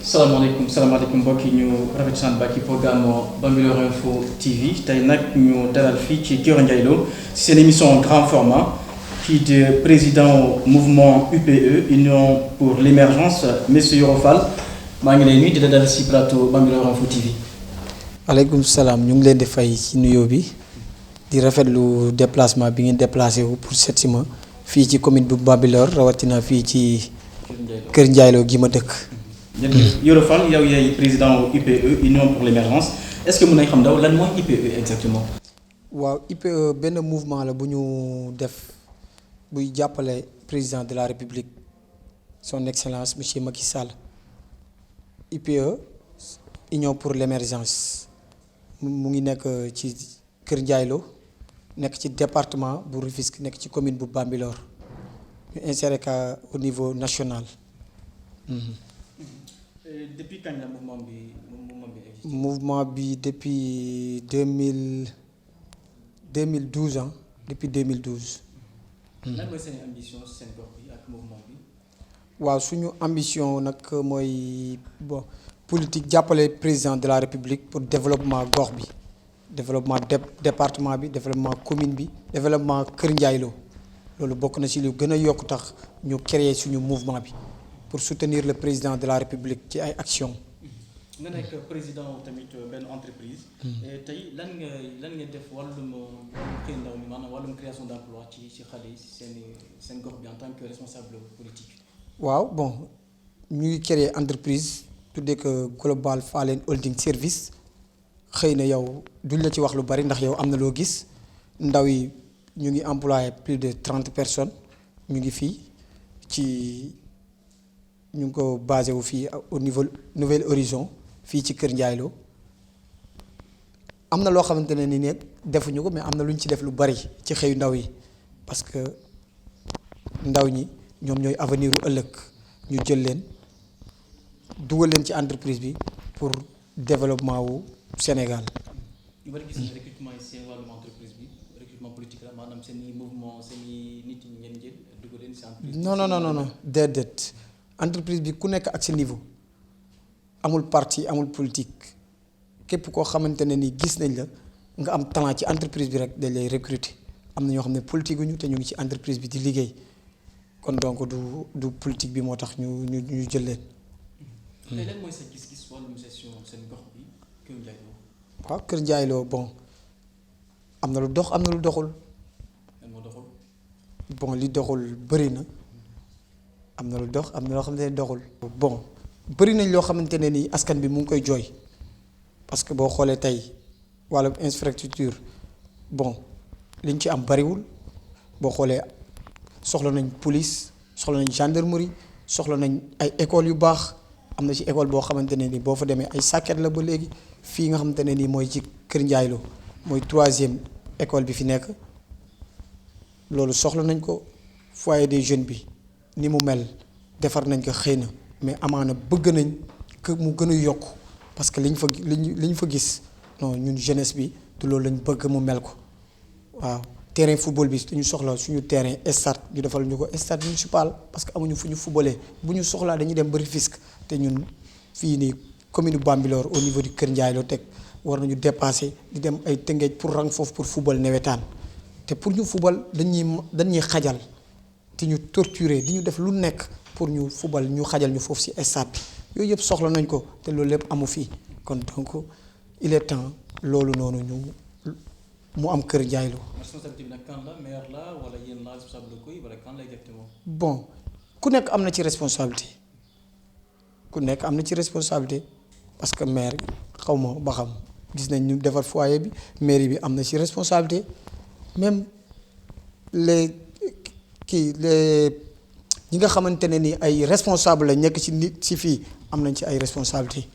salaamaaleykum mbokk yi ñu rafetlu sant ba ci programme Bambilor Info TV tey nag ñu dalal fii ci Kër Ndiaye Lo ci seen émission grand format kii de président mouvement UPE Union pour l'émergence monsieur Yoro Fall maa ngi lay nuyu di la dalal ci plateau Bambilor Info TV. aleykum salaam ñu ngi leen di fay ci nuyoo bi di rafetlu déplacement bi ngeen déplacé wu pour seet si ma fii ci commune bu Bambilor rawatina fii ci Kër Ndiaye Lo gi ma dëkk. Yoro Fall yow yaay président UPE Union pour l'émergence est-ce que mën nañ xam ndaw lan mooy UPE exactement. waaw UPE benn mouvement la bu ñu def buy jàppale président de la République son excellence monsieur Macky Sall. UPE Union pour l'émergence mu ngi nekk ci Kër Ndiaye Lo nekk ci département bu Rufisque nekk ci commune bu Bambilor ñu inséré ka au niveau national. Depuis quand la mouvement bi existe. mouvement bi depuis 2012 ah depuis 2012. lan mooy seen ambition seen gox bi ak mouvement bi. waaw suñu ambition nag mooy bon politique jàppale président de la République pour développement gox bi développement département bi développement commune bi développement Kër Ndiaye Lo loolu bokk na ci lu gën a yokk tax ñu créer suñu mouvement bi. pour soutenir le président de la République ci ay actions. nga nekk président tamit benn entreprise. tey lan nga def wàllum xëy ndaw mi maanaam wàllum création d'emploi ci xale yi seen gox bi en tant que responsable politique. waaw bon ñu ngi créer entreprise tuddee que Global Falen Holding Service xëy na yow duñ la ci wax lu bari ndax yow am na loo gis ndaw yi ñu ngi employé plus de 30 personnes ñu ngi fii ci. ñu ngi ko basé wu fii au niveau Nouvel Horizon fii ci Kër Ndiaye Lo am na loo xamante ne ni defuñu ko mais am na lu ñu ci def lu bari ci xëyu ndaw yi parce que ndaw ñi ñoom ñooy avenir u ëllëg ñu jël leen dugal leen ci entreprise bi pour développement wu Sénégal. ñu bari gis nañu recrutement yi seen wàllum entreprise bi recrutement politique la maanaam seen i mouvement seen i nit ñi ngeen jël dugal leen ci entreprise. non déedéet. entreprise bi ku nekk ak sa niveau amul parti amul politique képp koo xamante ne ni gis nañ la nga am talent ci entreprise bi rek dañ lay recruter am na ñoo xam ne politique ñu te ñu ngi ci entreprise bi di liggéey kon donc du politique bi moo tax ñu jël leen. tey lan mooy sa gis-gis wàllum gestion seen gox bi Kër Ndiaye Lo. waaw Kër Ndiaye Lo bon am na lu dox am na lu doxul. lan moo doxul. bon li doxul bëri na. am na lu dox am na loo xamante ne doxul. bon bëri nañ loo xamante ne ni askan bi mu ngi koy jooy parce que boo xoolee tey wàllum infrastructure bon liñ ci am bëriwul boo xoolee soxla nañ police soxla nañ gendarmerie soxla nañ ay écoles yu baax am na ci école boo xamante ne ni boo fa demee ay sàkket la ba léegi fii nga xamante ne ni mooy ci Kër Ndiaye Lo mooy 3e école bi fi nekk loolu soxla nañ ko foyer des jeunes bi. ni mu mel defar nañ ko xëy na mais amaana bëgg nañ que mu gën a yokk parce que liñ fa gis non ñun jeunesse bi du loolu lañ bëgg mu mel ko waaw terrain football bi dañu soxla suñu terrain stade ñu defal ñu ko stade municipal parce que amuñu fu ñu footballee bu ñu soxlaa dañuy dem ba Rufisque te ñun fii nii commune Bambilor au niveau du Kër Ndiaye Lo teg war nañu dépasser di dem ay Tëngéej pour rang foofu pour football nawetaan te pour ñu football dañuy xajal. di ñu torturer di ñu def lu nekk pour ñu fubal ñu xajal ñu foofu ci stade bi yooyu yëpp soxla nañ ko te loolu lépp amu fii kon donc il est temps loolu noonu mu am Kër Ndiaye Lo. responsabilité bi nag kan la maire la wala yéen la responsable locaux yi wala kan lay exactement. bon ku nekk am na ci responsabilité parce que maire xaw ma ba xam gis nañ ñu defar foyer bi mairie bi am na ci responsabilité même ñi nga xamante ne ni ay responsable la nekk ci nit ci fii am nañ ci ay responsabilité.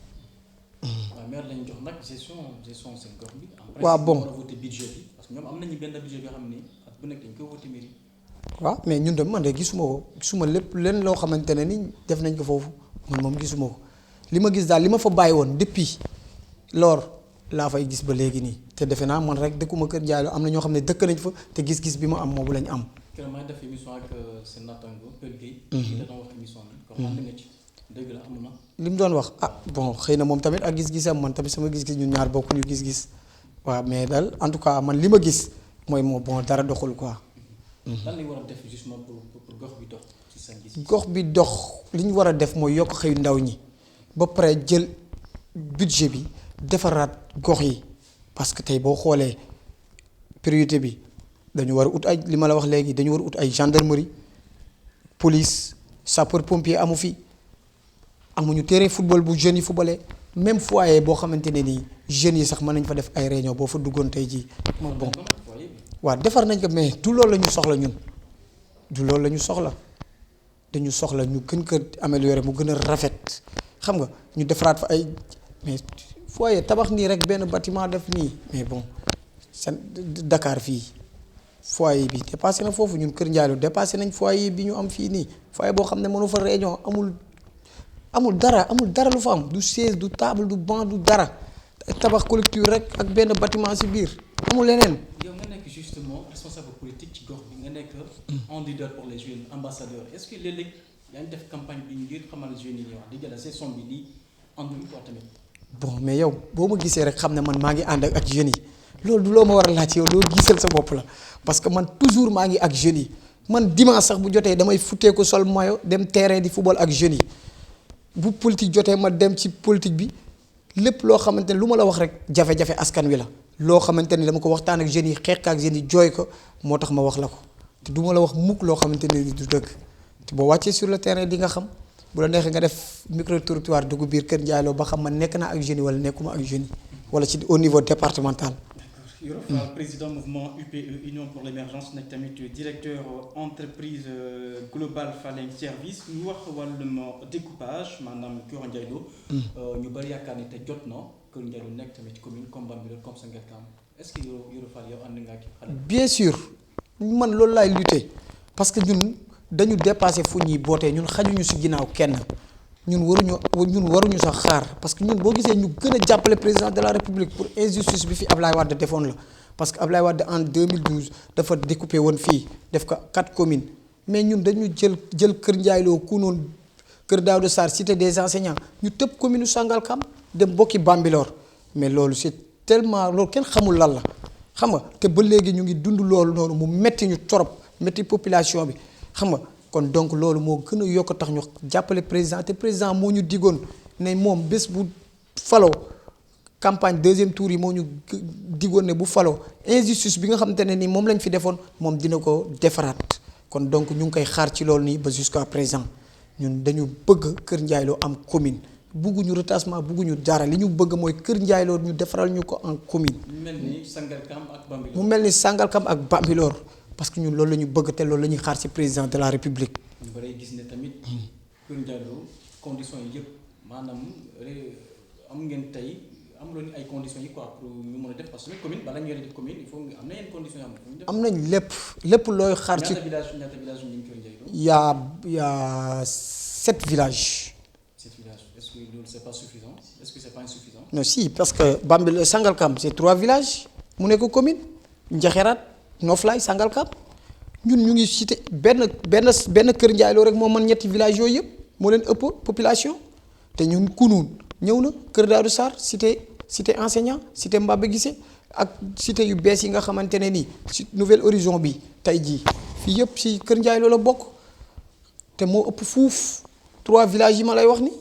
waaw maire lañ jox nag gestion seen gox bi. waaw bon war a voter budget bi parce que ñoom am nañu benn budget bi nga xam ni at bu nekk dañ koy voter mairie. waaw mais ñun de man de gisuma lépp leen loo xamante ne ni def nañ ko foofu man moom gisuma ko li ma gis daal li ma fa bàyyi woon depuis lors laa fay gis ba léegi nii te defe naa man rek dëkkuma Kër Ndiaye Lo am na ñoo xam ne dëkk nañ fa te gis-gis bi ma am moobu lañ am. keroog maa ngi def émission ak seen naataango Pël Guèye. kii la doon wax émission bi. comme ànd nga ci. dëgg la amul na. li mu doon wax ah bon xëy na moom tamit ak gis-gisam man tamit sama gis-gis ñun ñaar bokkuñu gis-gis waaw mais daal en tout cas man li ma gis mooy moo bon dara doxul quoi. lan lañ war a def justement pour gox bi dox ci seen gis. gox bi dox li ñu war a def mooy yokk xëyu ndaw ñi ba pare jël budget bi defaraat gox yi parce que tey boo xoolee priorité bi dañu war a ut ay li ma la wax léegi dañu war a ut ay gendarmerie police sapeur pompier amu fi amuñu terrain football bu jeunes yi footballé même foyer boo xamante ne nii jeunes yi sax mën nañ fa def ay réunion boo fa duggoon tey jii. bon waaw defar nañ ko mais du loolu la ñu soxla ñun du loolu la ñu soxla dañu soxla ñu gën ko améliorer mu gën a rafet xam nga ñu defaraat fa ay mais foyer tabax nii rek benn bâtiment def nii mais bon seen Dakar fii foyer bi dépassé na foofu ñun Kër Ndiaye dépassé nañ foyer bi ñu am fii nii foyer boo xam ne mënu fa réunion amul dara lu fa am du chaise du table du banc du dara tabax collectif rek ak benn bâtiment ci biir amul leneen. yow nga nekk justement responsable politique ci gox bi nga nekk un leader pour les jeunes ambassadeur est-ce que léeg-léeg yaa ngi def campagne bi ngir xamal jeunes yi wax dëgg la saison bi lii àndul quoi tamit. bon mais yow boo ma gisee rek xam ne man maa ngi ànd ak jeunes yi loolu du loo ma war a laaj yow loo gisal sa bopp la parce que man toujours maa ngi ak jeunes yi man dimanche sax bu jotee damay futteeku sol maillot dem terrain di football ak jeunes yi bu politique jotee ma dem ci politique bi lépp loo xamante ne lu ma la wax rek jafe-jafe askan wi la loo xamante ni dama ko waxtaan ak jeunes yi xeex ak jeunes yi jooy ko moo tax ma wax la ko te du ma la wax mukk loo xamante ne du dëgg te boo wàccee sur le terrain di nga xam bu la neexee nga def micro territoire dugg biir Kër Ndiaye Lo ba xam man nekk naa ak jeunes yi wala nekkuma ak jeunes yi wala ci au niveau départemental. Yoro Fall président mouvement UPE Union pour l'émergence nekk tamit directeur entreprise global Faleng service ñu wax wàllum découpage maanaam Kër Ndiaye Lo ñu bari yaakaar ni te jot na Kër Ndiaye Lo nekk tamit commune comme Bambilor comme Sangalkam est-ce que Yoro Fall yow ànd nga ak xale. bien sûr man loolu laay lutter parce que ñun dañu dépassé fu ñuy bootee ñun xajuñu ci ginnaaw kenn ñun waruñu sax xaar parce que ñun boo gisee ñu gën a jàppale président de la république pour injustice bi fi Ablaye Wade defoon la parce que Ablaye Wade en 2012 dafa découpé woon fii def ko 4 communes mais ñun dañu jël Kër Ndiaye Lo Kounoune Kër Daouda Sarr cité des enseignants ñu tëb commune Sangalkam dem bokki Bambilor mais loolu c'est tellement loolu kenn xamul lan la xam nga te ba léegi ñu ngi dund loolu noonu mu metti ñu torop metti population bi xam nga kon donc loolu moo gën a yokk tax ñu jàppale président te président moo ñu digoon ne moom bés bu faloo campagne deuxième tour yi moo ñu digoon ne bu faloo injustice bi nga xamante ne ni moom lañ fi defoon moom dina ko defaraat kon donc ñu ngi koy xaar ci loolu nii ba jusqu'à présent ñun dañu bëgg Kër Ndiaye Lo am commune bugguñu retachement bugguñu dara li ñu bëgg mooy Kër Ndiaye Lo ñu defaral ñu ko en commune. mu mel ni Sangalkam ak Bambilor parce que ñun loolu la ñu bëgg te loolu la ñuy xaar ci président de la république. ñu bari gis ne tamit Kër Ndiaye Lo conditions yi yëpp maanaam am ngeen tey amuloon ay conditions yi quoi pour ñu mën a def parce que commune bala ñu yore def commune il faut am na yenn conditions yi am nañ lépp looy xaar ci. ñaata village ñu Kër Ndiaye Lo. y a 7 villages. 7 villages est-ce que loolu c'est pas suffisant est-ce que c'est pas insuffisant. non si parce que Bambilor Sangalkam c'est 3 villages mu nekk commune Njaxeraat Noflaay Sangalkam ñun ñu ngi cité benn Kër Ndiaye Lo rek moo mën ñetti villages yooyu yëpp moo leen ëpp population te ñun Kounoune ñëw na Kër Daouda Sarr cité enseignant cité Mbaba Guissé ak cité yu bees yi nga xamante ne nii ci Nouvel Horizon bi tey jii fii yëpp ci Kër Ndiaye Lo la bokk te moo ëpp fuuf 3 villages yi ma lay wax ni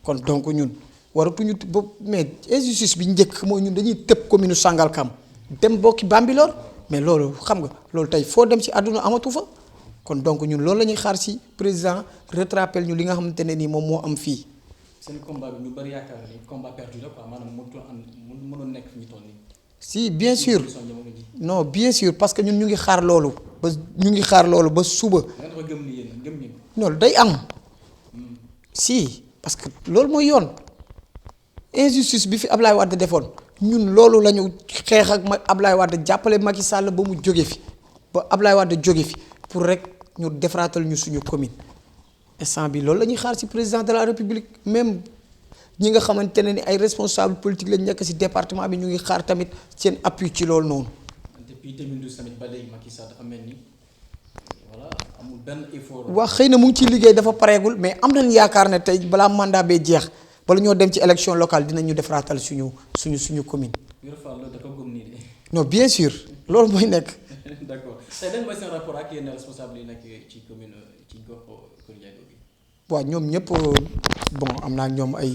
kon donc ñun waratuñu ba mais injustice bi njëkk mooy ñun dañuy tëb commune Sangalkam dem bokki Bambilor mais loolu xam nga loolu tey foo dem ci àdduna amatu fa kon donc ñun loolu la ñuy xaar ci président rattrapel ñu li nga xamante ne nii moom moo am fii. seen combat bi ñu bari yaakaar ni combat perdu la quoi maanaam mënoon nekk fi ñu toll nii. si bien sûr non bien sûr parce que ñun ñu ngi xaar loolu ba suba. non day am si parce que loolu mooy yoon injustice bi fi Ablaye Wade defoon ñun loolu la ñu xeex ak Ablaye Wade jàppale Macky Sall ba mu jóge fi ba Ablaye Wade jóge fi pour rek ñu defaraatal ñu suñu commune instant bi loolu la ñuy xaar ci président de la république même ñi nga xamante ne ni ay responsable politique lañ nekk ci département bi ñu ngi xaar tamit seen appui ci loolu noonu. depuis 2012 tamit ba léegi Macky Sall dafa mel ni voilà amul benn effort. waa xëy na mu ngi ciy liggéey dafa pareegul mais am nañ yaakaar ne tey balaa mandat bee jeex bala ñoo dem ci élection locale dinañu defaraatal suñu commune. Yoro Fall da ko gëm nii de. non bien sûr loolu mooy nekk. d'accord tey lan mooy seen rapport ak yenn responsable yi nekk ci commune ci gox Kër Ndiaye bi. waaw ñoom ñëpp bon am naa ak ñoom ay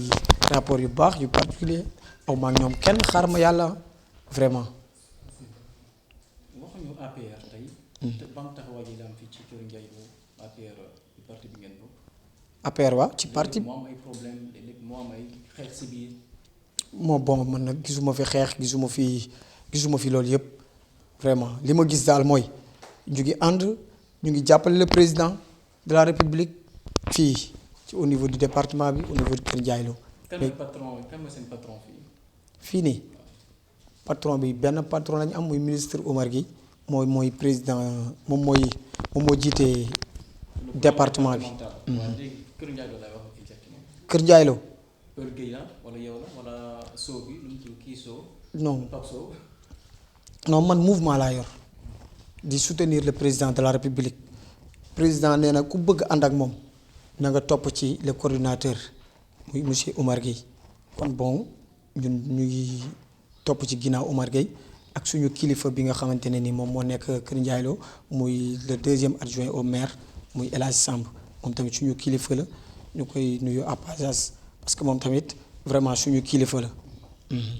rapport yu baax yu particulier aw ma ak ñoom kenn xaar ma yàlla vraiment. waxuñu APR tey. te ban taxawaay yi la am fii ci Kër Ndiaye bu APR parti bi ngeen bokk. APR waaw ci parti. moo am ay problème léeg-léeg moo am ay xeex si biir. moo bon man nag gisuma fi xeex gisuma fi loolu yëpp vraiment li ma gis daal mooy ñu ngi ànd ñu ngi jàppale le président de la république fii ci au niveau du département bi au niveau de Kër Ndiaye Lo. kan mooy seen patron fii. fii nii patron bi benn patron lañu am muy ministre Omar Gueye mooy président moom moo jiite département bi. waaw léegi Kër Ndiaye Lo lay wax exactement. Kër Ndiaye Lo. Kër Gueye la wala yow la wala Sow bi lu mu tudd kii Sow. non Pape Sow. non man mouvement laa yor di soutenir le président de la république président nee na ku bëgg ànd ak moom na nga topp ci le coordinateur muy monsieur Omar Gueye kon bon ñun ñu ngi topp ci ginnaaw Omar Gueye ak suñu kilifa bi nga xamante ne ni moom moo nekk Kër Ndiaye Lo muy le deuxième adjoint au maire muy El Hadj Samb moom tamit suñu kilifa la ñu koy nuyu à passage parce que moom tamit vraiment suñu kilifa la.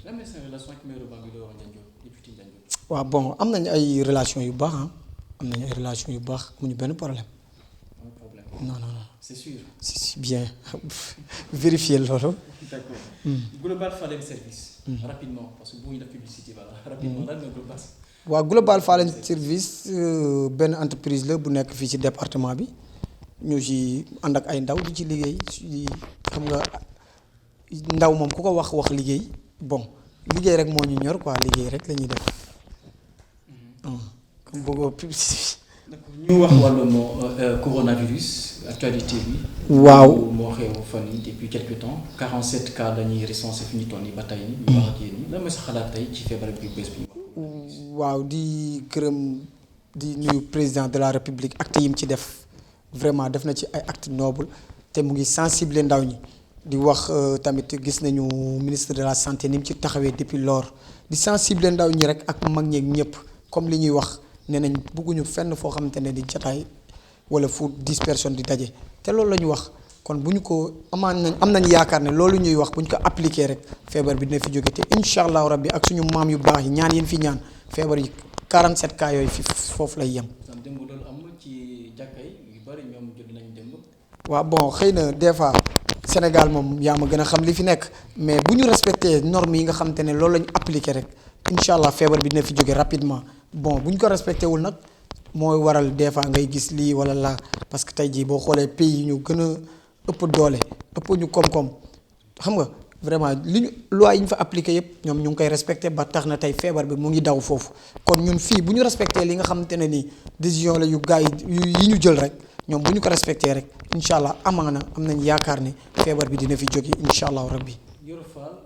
lan mooy seen relation ak maire Bambilor Ndiandiop député Ndiandiop. waaw bon am nañu ay relation yu baax am nañu ay relation yu baax amuñu benn problème. Pas de problème. non c'est sûr. c'est bien vérifier loolu. d'accord. Global Fallène Service. rapidement parce que bu ñu def publicité voilà rapidement lan nga Global. waaw Global Fallène Service benn entreprise la bu nekk fii ci département bi ñu ci ànd ak ay ndaw di ci liggéey ci xam nga ndaw moom ku ko wax liggéey bon liggéey rek moo ñu ñor quoi liggéey rek la ñuy def. comme bëggoo publicité. ñu wax wàllum coronavirus actualité bi. waaw moo xew fan yi depuis quelque temps 47 cas dañuy recensé fi ñu toll nii ba tey nii. ñu wax ak yéen ñi lan mooy sa xalaat tey ci feebar bi bees bi. waaw di gërëm di nuyu président de la république acte yi mu ci def vraiment def na ci ay acte noble te mu ngi sensibiliser ndaw ñi di wax tamit gis nañu ministre de la santé ni mu ci taxawee depuis lors di sensibiliser ndaw ñi rek ak mag ñeeg ñëpp comme li ñuy wax nee nañ bëgguñu fenn foo xamante ne di jataay wala fu 10 personnes di daje te loolu la ñu wax kon bu ñu ko am nañ yaakaar ne loolu ñuy wax bu ñu ko appliqué rek feebar bi dina fi jóge te incha allahu rabbi ak suñu maam yu baax yi ñaan yéen fi ñaan feebar yi 47 cas yooyu fi foofu lay yem. démb loolu am ci jàkka yi yu bari ñoom jot nañ démb. waaw bon xëy na des fois Sénégal moom yaa ma gën a xam li fi nekk mais bu ñu respecté normes yi nga xamante ne loolu la ñu appliqué rek incha allah feebar bi dina fi jóge rapidement bon bu ñu ko respecté wul nag mooy waral des fois ngay gis lii wala laa parce que tey jii boo xoolee pays yi ñu gën a ëpp doole ëpp ñu koom-koom xam nga vraiment li ñu loi yi ñu fa appliqué yëpp ñoom ñu ngi koy respecté ba tax na tey feebar bi mu ngi daw foofu kon ñun fii bu ñu respecté li nga xamante ne nii décision la yu gars yi ñu jël rek ñoom bu ñu ko respecté rek incha allah amaana am nañ yaakaar ne feebar bi dina fi jóge incha allahu rabbi. Yoro Fall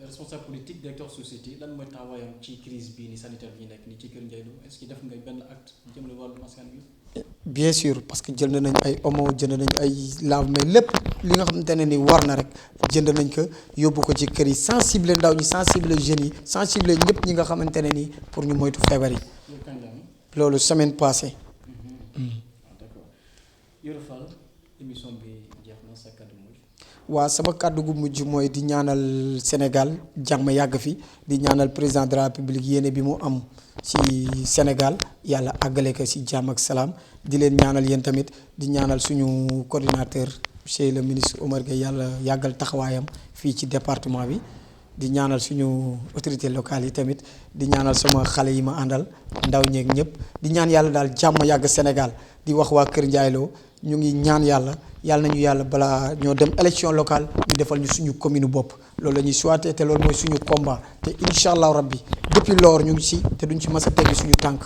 responsable politique directeur société lan mooy taxawaayam ci crise bii ni sanitaire bi ñu nekk nii ci Kër Ndiaye Lo est-ce que def nga benn acte jëmale wàllu askan bi. bien sûr parce que jënd nañ ay omo jënd nañ ay lave-mains lépp li nga xamante ne ni war na rek jënd nañ ko yóbbu ko ci kër yi sensible ndaw ñi sensible jeunes yi sensible ñëpp ñi nga xamante ne ni pour ñu moytu feebar yi. loolu semaine passée. d'accord Yoro Fall émission bi jeex na sa kàddu mujj. waaw sama kàddu gu mujj mooy di ñaanal Sénégal jàmm yàgg fi di ñaanal président de la République yéene bi mu am ci Sénégal yàlla àggale ko ci jàmm ak salaam di leen ñaanal yéen tamit di ñaanal suñu coordinateur monsieur le ministre Omar Gueye yàlla yàggal taxawaayam fii ci département bi di ñaanal suñu autorités locales yi tamit di ñaanal sama xale yi ma àndal ndaw ñeeg ñëpp di ñaan yàlla daal jàmm yàgg Sénégal di wax waa Kër Ndiaye Lo ñu ngi ñaan yàlla nañu yàlla balaa ñoo dem élection locale ñu defal ñu suñu commune bopp loolu la ñuy souhaité te loolu mooy suñu combat te incha allahu rabbi depuis lors ñu ngi si te duñ ci mas a teggi suñu tànk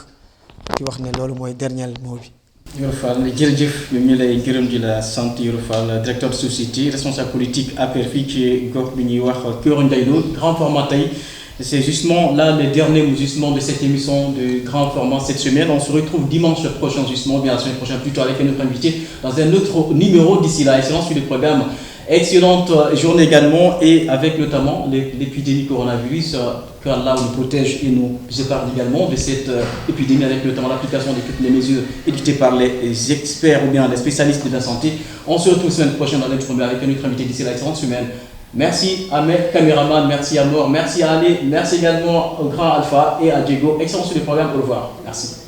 di wax ne loolu mooy dernier mot bi. Yoro Fall jërëjëf ñu lay gërëm di la sant Yoro Fall directeur de société responsable politique APR fii ci gox bi ñuy wax Kër Ndiaye Lo grand format tey C'est justement là les derniers justement de cette émission de grand format cette semaine. On se retrouve dimanche prochain justement, bien la semaine prochaine plutôt avec un autre invité dans un autre numéro. D'ici là, excellent sur le programme. Excellente journée également et avec notamment l'épidémie coronavirus, que Allah nous protège et nous épargne également de cette épidémie avec notamment l'application de toutes les mesures édictées par les experts ou bien les spécialistes de la santé. On se retrouve la semaine prochaine dans notre avec un autre invité d'ici là, excellente semaine. Merci à mes caméramans, merci à Mor, merci à Ali, merci également au grand Alpha et à Diego. Excellent sur le programme, au revoir. Merci.